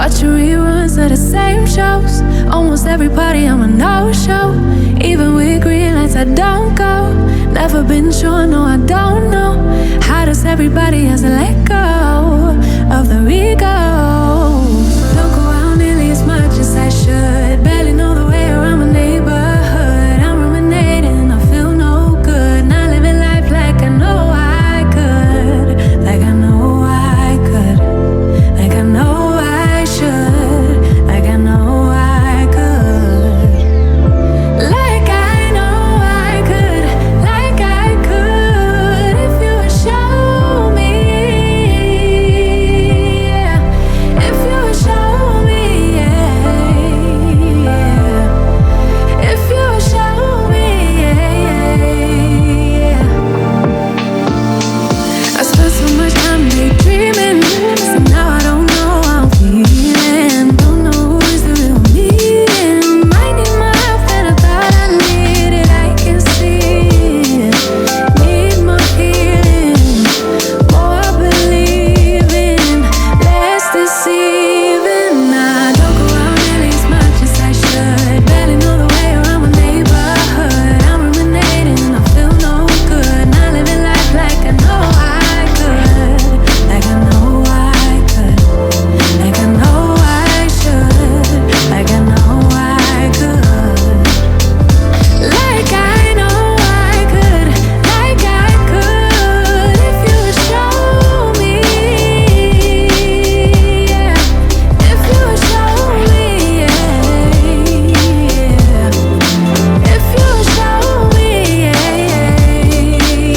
Watching reruns of the same shows. Almost every party I'm a no-show. Even with green lights I don't go. Never been sure, no I don't know. How does everybody has to let go of the egos? Don't go out nearly as much as I should. Barely know the way around my neighborhood. I'm ruminating, I feel no good. Not living life like I know I could. Like I know I could. Like I know I should. Like I know I could. Like I know I could. Like I could. If you would show me, yeah. If you would show me, yeah. If you would show me, yeah. I spent so much time daydreaming, so now I don't know how I'm feeling. Don't know who is the real me. Might need my help and I thought I needed. I can see it. Need more healing, more believing, less deceiving. I don't go out nearly as much as I should. Barely know the way around my neighborhood. I'm ruminating, I feel no good. Not living life like I know I could. Like I know I could. Like I know I should. Like I know I could. Like I know I could. Like I could. If you would show me, yeah. If you would show me, yeah. If you would show me,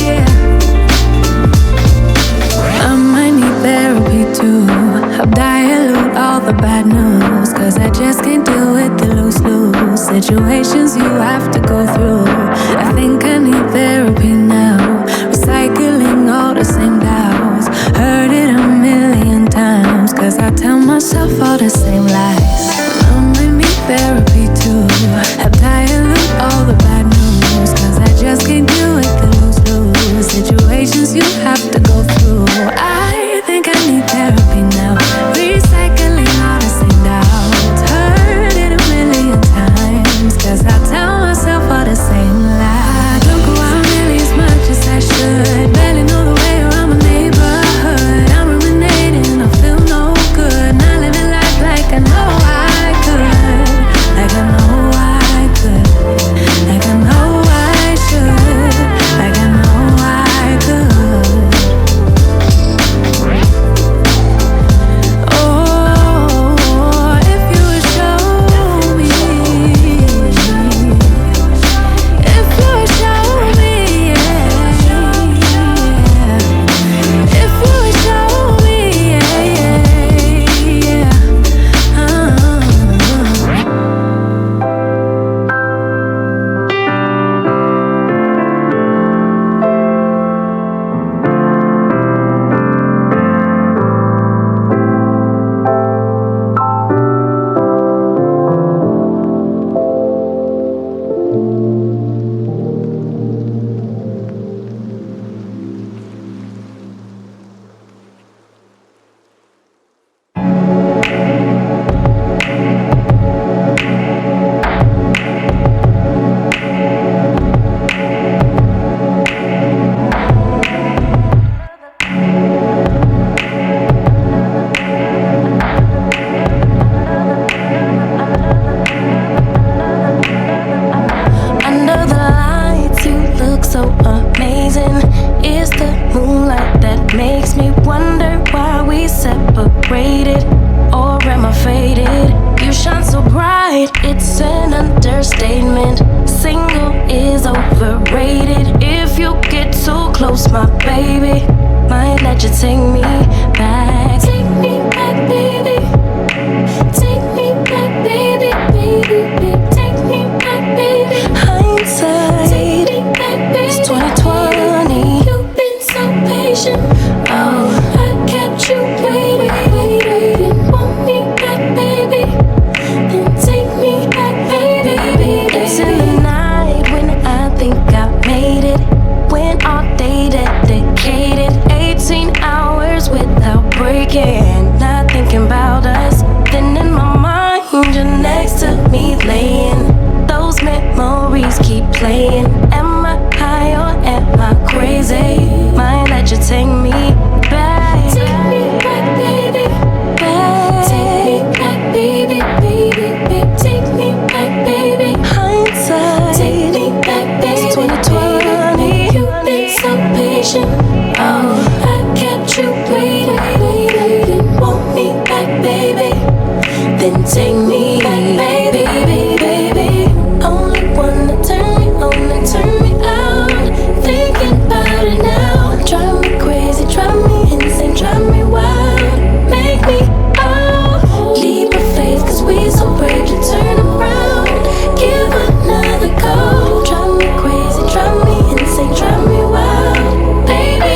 yeah. I might need therapy too. Help dilute all the bad news. Cause I just can't deal with the lose-lose situations you have to go through. I think I need therapy now. Recycling all the same doubts. Heard it a million times. Cause I tell myself all the same lies. I might need therapy too. Help dilute all the bad news. Cause I just can't deal with the lose-lose situations you have to go through. I think I need therapy now. Recycling all the same doubts. Heard it a million times. Cause I tell myself all the same lies. Don't go out nearly as much as I should. Barely know the way around my neighborhood. I'm ruminating, I feel no good. Not living life like I know I could. Like I know I could. Like I know I should. Like I know I could. Oh, if you would show me. If you would show me, yeah. If you would show me, yeah. Under the lights, you look so amazing. It's the moonlight that makes me wonder why we separated. Or am I faded? You shine so bright, it's an understatement. Single is overrated. If you get too close, my baby, might let you take me back. Take me back, baby. Take me back, baby, baby, baby. Take me back, baby. Hindsight, take me back, baby. It's 2020. You've been so patient. Oh, I kept you waiting. Want me back, baby. Then take me back, baby. It's in the night when I think I made it. When all day dedicated, 18 hours without breaking. Not thinking about baby. Then take me back, baby, baby. Only wanna turn me on and turn me out. Thinking about it now. Drive me crazy, drive me insane, drive me wild. Make me leap of faith, cause we so brave to turn around. Give another go. Drive me crazy, drive me insane, drive me wild. Baby,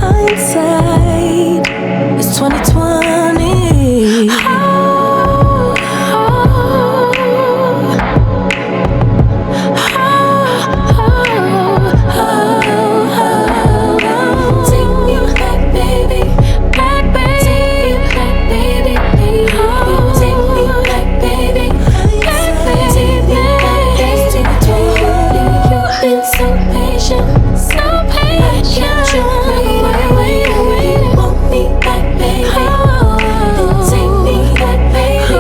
hindsight is 2020. Take me back, baby. Back, baby. Take me back, baby. Take me back, baby. Back, baby. You've been so patient, so patient. Wait. Want me back, baby. Then take me back, baby.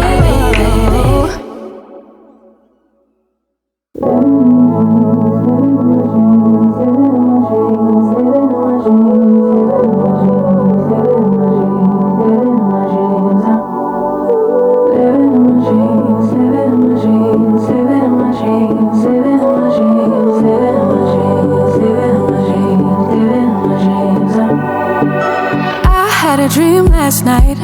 I had a dream last night.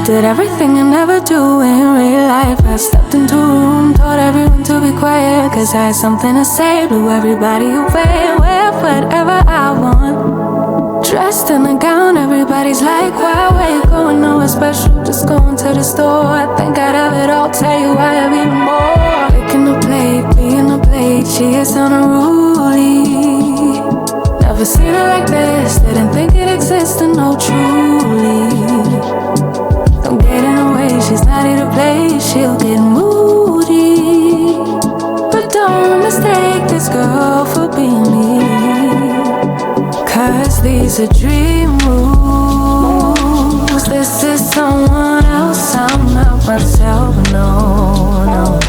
Did everything I never do in real life. I stepped into a room, told everyone to be quiet, cause I had something to say. Blew everybody away, wear whatever I want. Dressed in a gown, everybody's like, why, where you going? Nowhere special, just going to the store. I think I'd have it all, tell you I have even more. Picking a plate, being a plate, she is unruly. Never seen her like this, didn't think it existed, no truly. Don't get in her way, she's not here to play, she'll get moody. But don't mistake this girl for being me, cause these are dream rules. This is someone else, I'm not myself, no.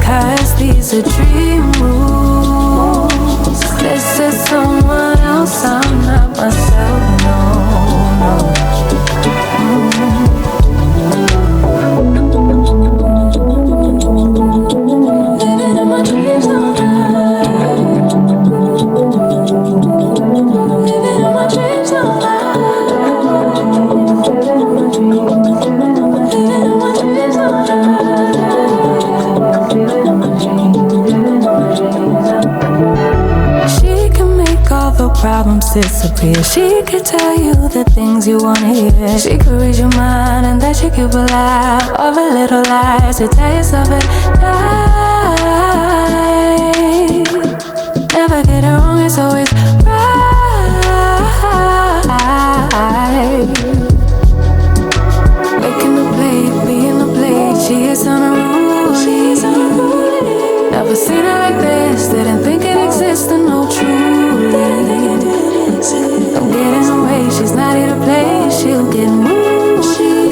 Cause these are dream rules. This is someone else, I'm not myself, no. Living in my dreams all night. Living in my dreams all night. Living in my dreams. Living in my dreams all night. Living in my dreams. She can make all the problems disappear. She could tell you the things you wanna hear. She could read your mind and then she could lie of a little lies to tell yourself it right. Never get it wrong, it's always right. Making the plate, being the plate, she is unruly. Never seen her like this, didn't think it existed, no truly. Don't get in her way, she's not here to play, she'll get moody.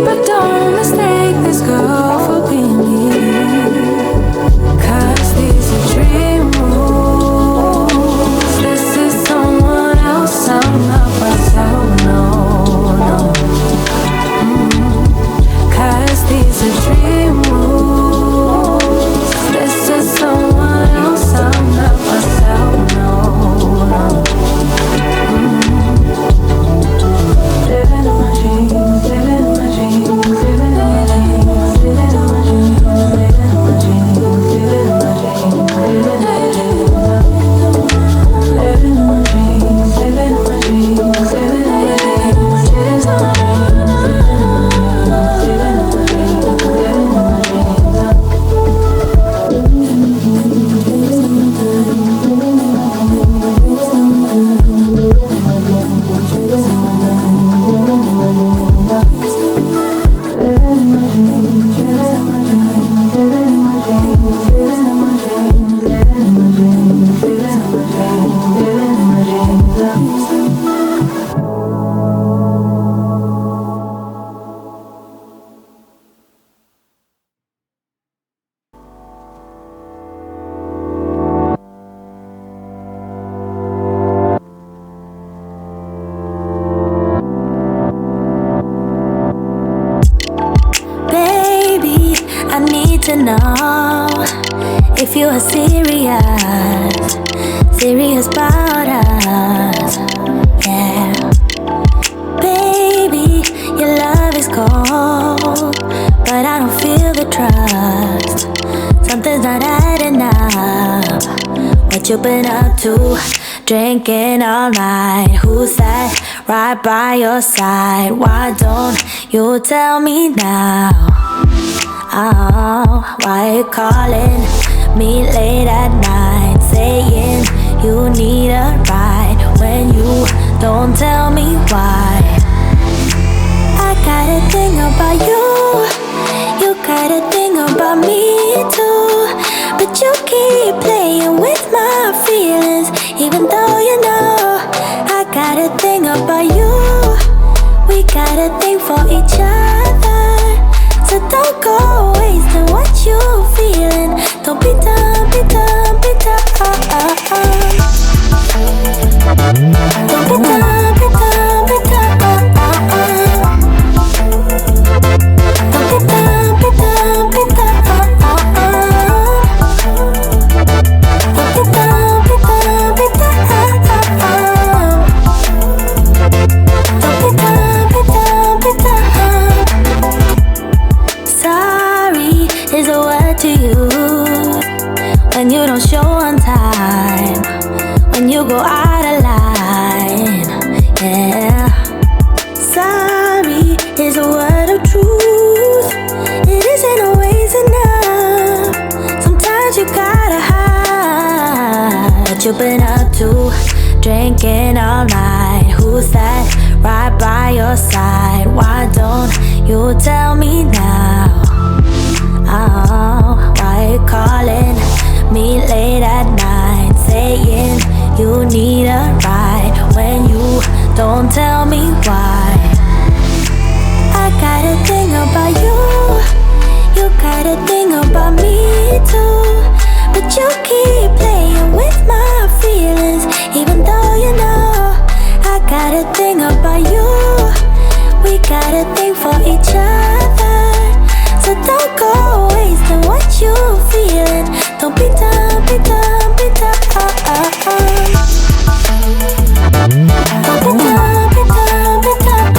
But don't mistake this girl for being me, cause these are dream rules. This is someone else, I'm not myself, no. Cause these are dream rules. This is know if you are serious about us. Yeah, baby, your love is cold, but I don't feel the trust. Something's not adding up. What you been up to? Drinking all night. Who's that right by your side? Why don't you tell me now? Oh, why you calling me late at night, saying you need a ride when you don't tell me why? I got a thing about you, you got a thing about me too, but you keep playing with my feelings, even though you know I got a thing about you. We got a thing for each other, so don't go wasting what you feeling. Don't be dumb, be dumb, be dumb. Don't be dumb, be dumb, be dumb. Don't be dumb, be dumb, be dumb. Don't be dumb, be dumb, be dumb. Don't be dumb, be dumb, be dumb. Sorry is a word to you when you don't show on time, when you go out of line. Yeah, sorry is a word of truth. It isn't always enough. Sometimes you gotta hide what you've been up to. Drinking all night. Who's that right by your side? Why don't you tell me now? Oh, why you calling me late at night, saying you need a ride when you don't tell me why? I got a thing about you, you got a thing about me too, but you keep playing with my feelings, even though you know I got a thing about you. We got a thing for each other, so don't go wasting what you feeling. Don't be dumb, be dumb, be dumb. Don't be dumb, be dumb, be dumb.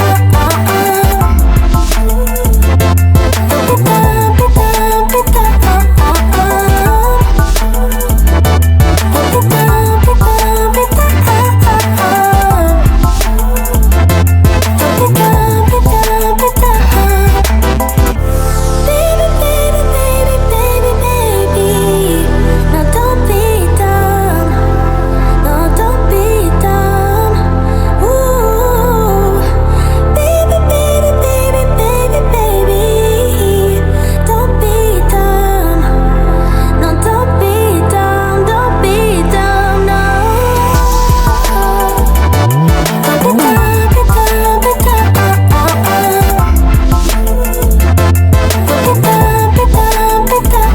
Don't be dumb, be dumb, be dumb. Don't be dumb, be dumb, be dumb. Don't be dumb, be dumb, be dumb. Baby, baby, baby, baby, baby. Now don't be dumb. No, don't be dumb. Ooh. Baby, baby, baby, baby, baby. Don't be dumb. No, don't be dumb. Don't be dumb, no. Don't be dumb, be dumb, be dumb. Don't be dumb, be dumb, be dumb.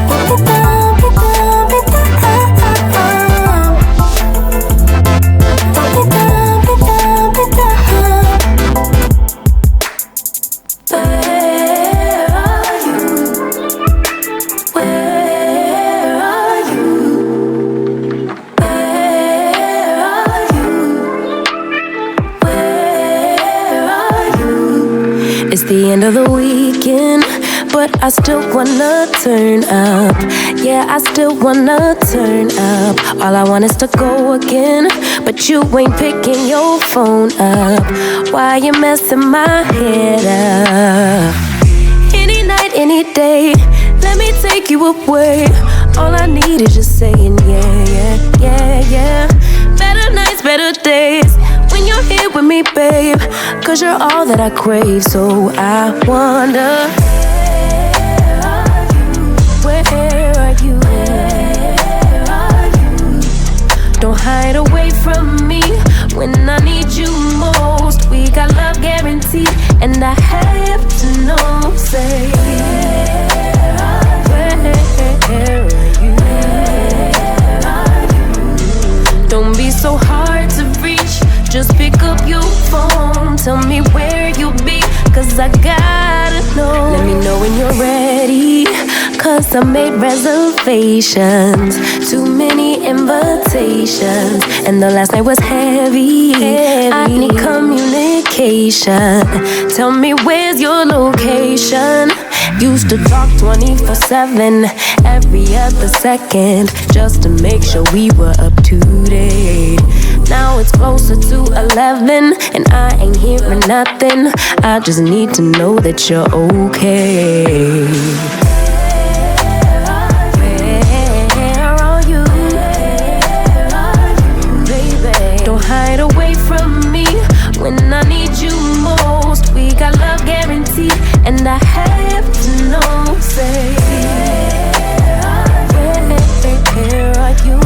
Don't be dumb, be dumb, be dumb. Don't be dumb, be dumb, be dumb. Where are you? Where are you? Where are you? Where are you? It's the end of the weekend, but I still wanna turn up. Yeah, I still wanna turn up. All I want is to go again, but you ain't picking your phone up. Why you messing my head up? Any night, any day, let me take you away. All I need is just saying yeah, yeah, yeah, yeah. Better nights, better days, when you're here with me, babe, 'cause you're all that I crave. So I wonder, where are you? Where are you? Don't hide away from me when I need you most. We got love guaranteed, and I have to know, say, where are you? Don't be so hard to reach, just pick up your phone. Tell me where you'll be, 'cause I gotta when you're ready, 'cause I made reservations. Too many invitations, and the last night was heavy. I need communication. Tell me where's your location. Used to talk 24/7, every other second, just to make sure we were up to date. Now it's closer to 11, and I ain't hearing nothing. I just need to know that you're okay. Where are you, baby? Don't hide away from me when I need you most. We got love guaranteed, and I have to know, say, where are you?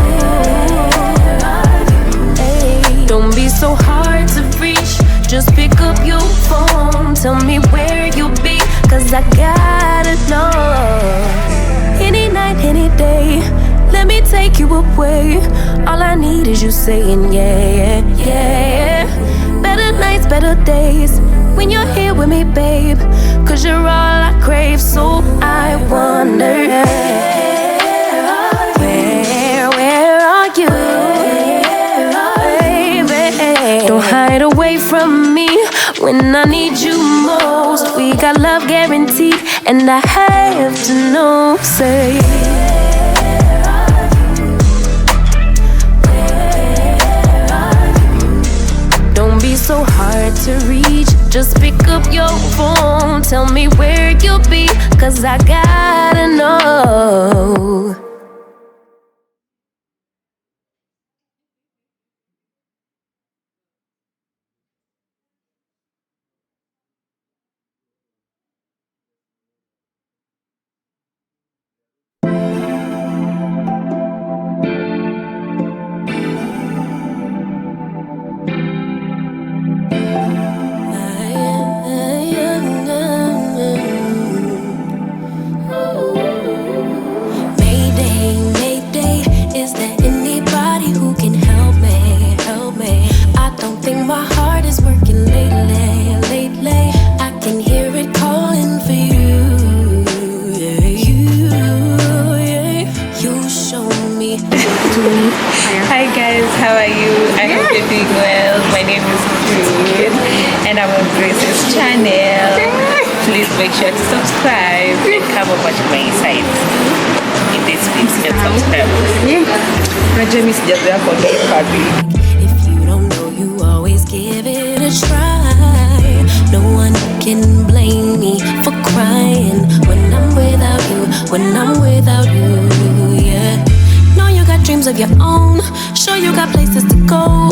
Hey, don't be so hard to reach, just pick up your phone. Tell me where you'll be, 'cause I gotta know. Any night, any day, let me take you away. All I need is you saying yeah, yeah, yeah. Better nights, better days, when you're here with me, babe, 'cause you're all I crave. So I wonder, where are you, baby? Don't hide away from me when I need you most. We got love guaranteed, and I have to know, say, don't be so hard to reach, just pick up your phone. Tell me where you'll be, 'cause I gotta know. Hi guys, how are you? I hope you're doing well. My name is Tripoid and I'm on Grace's channel. Please make sure to subscribe and come over to my site. In this video, subscribe. My name is just there for the party. If you don't know, you always give it a try. No one can blame me for crying when I'm without you, yeah. Know you got dreams of your own, sure you got places to go,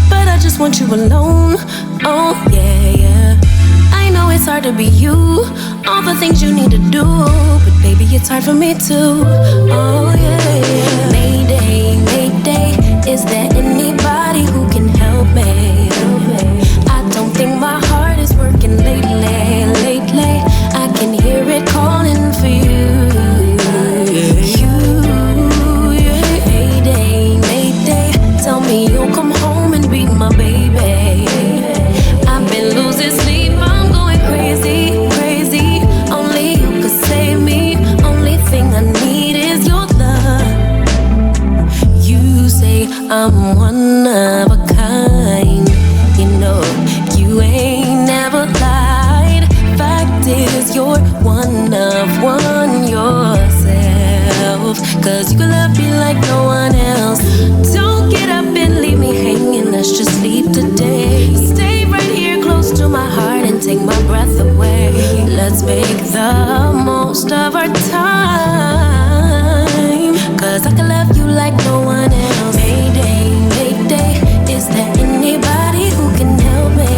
but I just want you alone, oh yeah, yeah. I know it's hard to be you, all the things you need to do, but baby it's hard for me too, oh yeah, yeah. Mayday, Mayday, is there anybody who can help me? I don't think my heart is working lately, I can hear it calling for you. Tell me you'll come home and be my baby. I've been losing sleep, I'm going crazy. Only you could save me. Only thing I need is your love. You say I'm one of a kind. You know, you ain't never lied. Fact is, you're one of one yourself. 'Cause you can love me like no one else. Don't get up and leave me hanging, let's just sleep today. Stay right here close to my heart and take my breath away. Let's make the most of our time, 'cause I can love you like no one else. Mayday, Mayday, is there anybody who can help me?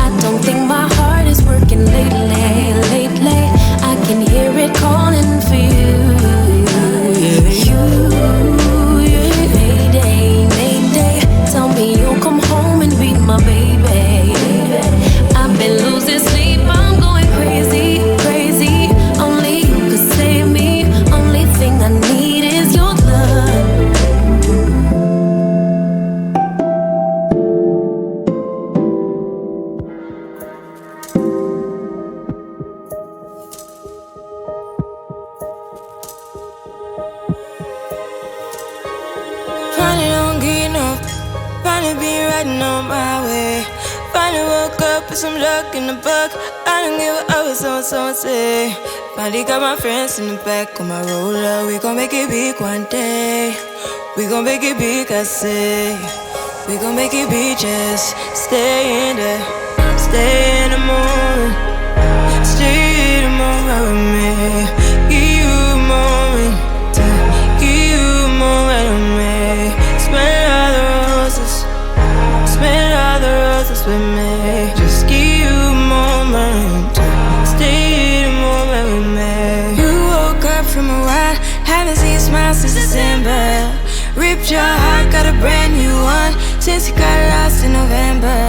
I don't think my heart is working lately, I can hear it calling for you. Tell me you'll come home and be my baby. I've been losing sleep, I'm going crazy. Only you could save me. Only thing I need is your love. riding on my way. Finally woke up with some luck in the book. I don't give a what someone say. Finally got my friends in the back of my roller. We gon' make it big one day. We gon' make it big, I say. We gon' make it big, just stay in there. Stay in the morning. Stay in the moment with me. Give you a moment. Give you a moment with me. Smell all the roses. Smell all the roses with me. Just give you a moment. Stay in the moment with me. You woke up from a ride. Haven't seen you smile since December. Ripped your heart, got a brand new one since you got lost in November.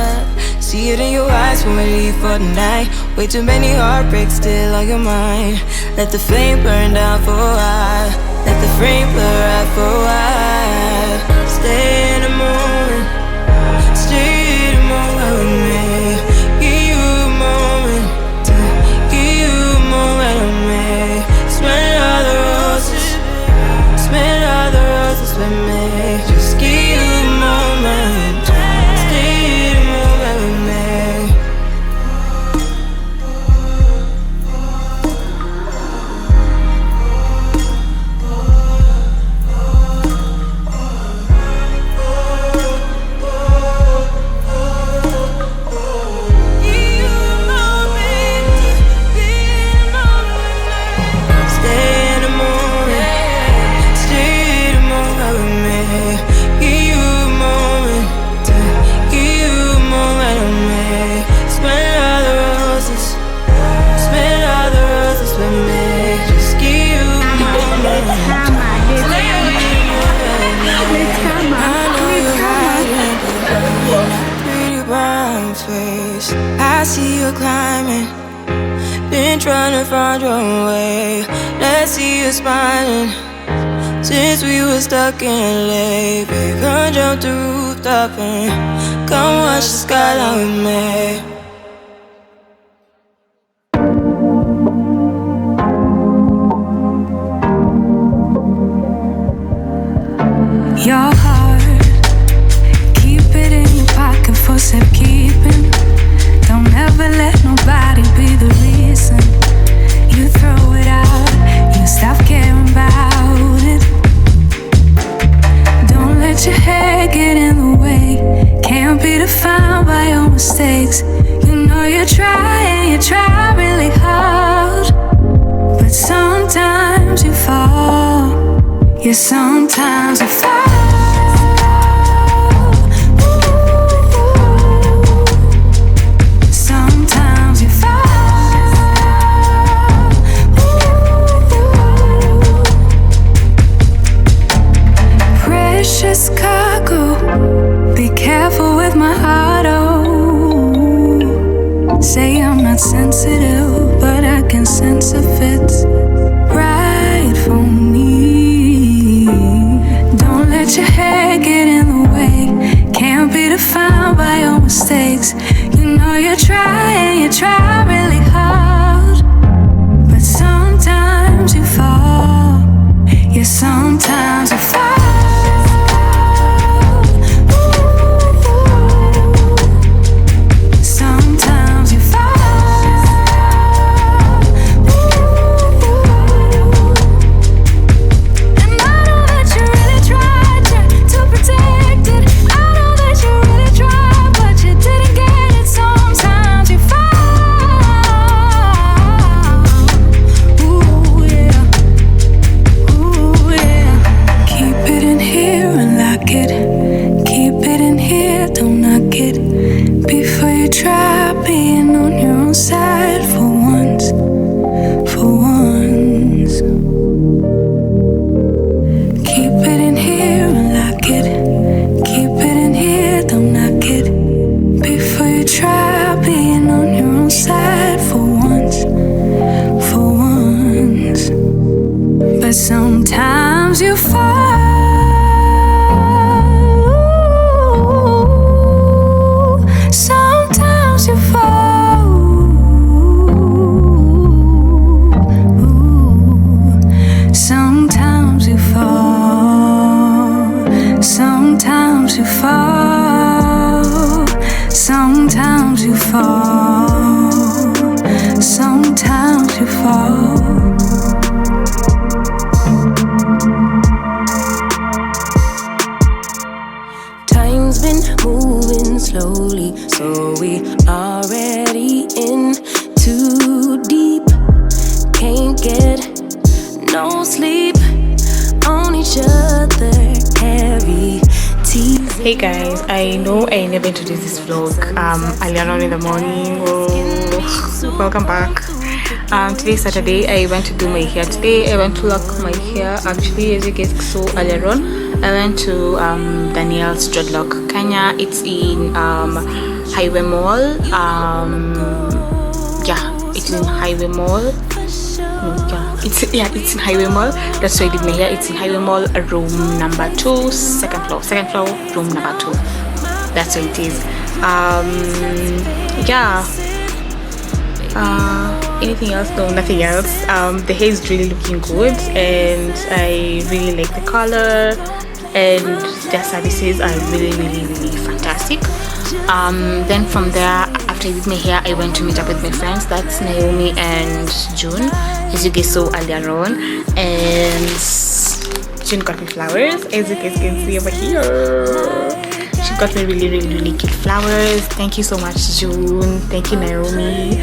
See it in your eyes when we leave for the night. Way too many heartbreaks still on your mind. Let the flame burn down for a while. Let the flame blur out for a while. Stay in the moment. Stay in the moment with me. Give you a moment. Give you a moment with me. Smell all the roses. Smell all the roses with me. Just give you a moment. Stay in the moment with me. I see you climbing, been trying to find your own way. Let's see you smiling. Since we were stuck in LA, babe, come jump the rooftop and come watch the skyline with me. Your heart, keep it in your pocket for safekeeping. Don't ever let nobody be the reason you throw it out, you stop caring about it. Don't let your head get in the way. Can't be defined by your mistakes. You know you try really hard, but sometimes you fall. Yeah, sometimes you fall. Precious cargo, be careful with my heart, oh. Say I'm not sensitive, but I can sense if it's right for me. Don't let your head get in the way. Can't be defined by your mistakes. You know you try really hard, but sometimes you fall. Yeah, sometimes you fall. get no sleep on each other every tease. Hey guys, I know I never introduced this vlog earlier on in the morning. Welcome back. Today's Saturday. I went to do my hair today. I went to lock my hair. Actually, as you guys saw earlier on, I went to Daniel's Dreadlock Kenya. It's in Highway Mall. Yeah, it's in Highway Mall. It's in Highway Mall. That's where I did my hair. It's in Highway Mall, room number 2, second floor, room number 2. That's where it is. Anything else? No, nothing else. The hair is really looking good, and I really like the color, and their services are really fantastic. Then from there, after I did my hair, I went to meet up with my friends. That's Naomi and June, as you guys saw earlier on. And June got me flowers, as you guys can see over here. She got me really cute flowers. Thank you so much, June. Thank you, Naomi.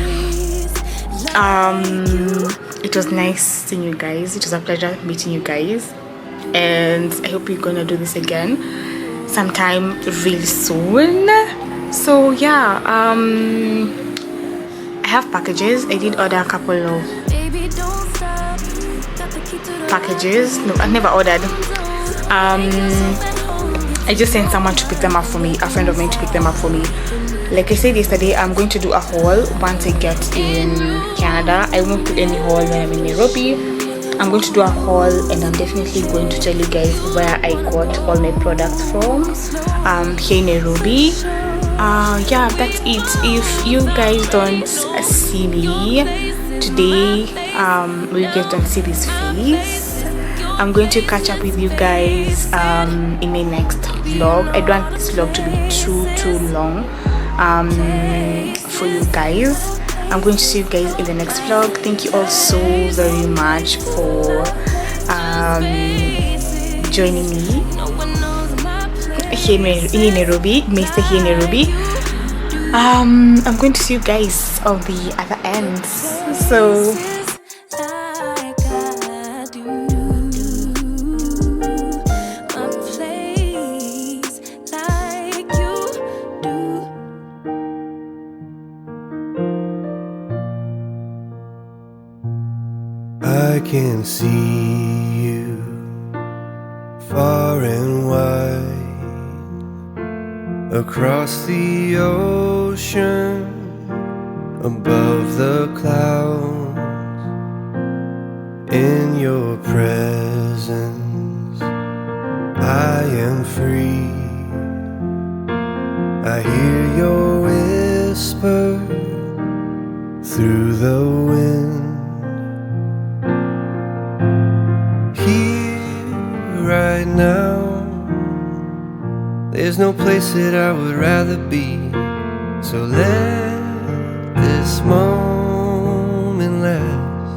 It was nice seeing you guys. It was a pleasure meeting you guys, and I hope we're gonna do this again sometime really soon. So yeah, I have packages. I did order a couple of packages. No, I've never ordered. I just sent someone to pick them up for me, a friend of mine to pick them up for me. Like I said yesterday, I'm going to do a haul once I get in Canada. I won't do any haul when I'm in Nairobi. I'm going to do a haul, and I'm definitely going to tell you guys where I got all my products from here in Nairobi. Yeah, that's it. If you guys don't see me today, you guys don't see this face, I'm going to catch up with you guys in my next vlog. I don't want this vlog to be too long for you guys. I'm going to see you guys in the next vlog. Thank you all so very much for joining me here in Nairobi. May stay here in Nairobi. I'm going to see you guys on the other end. So I can see you far and wide across the ocean, above the clouds. In your presence I am free. I hear your whisper through the wind. Right now, there's no place that I would rather be. So let this moment last.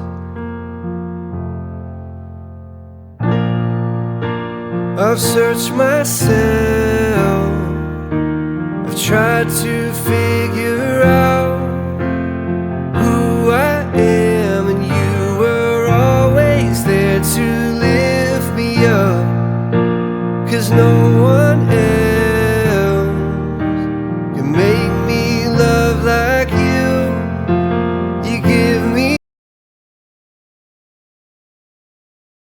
I've searched myself, I've tried to figure out who I am, and you were always there to lift me up. 'Cause no one else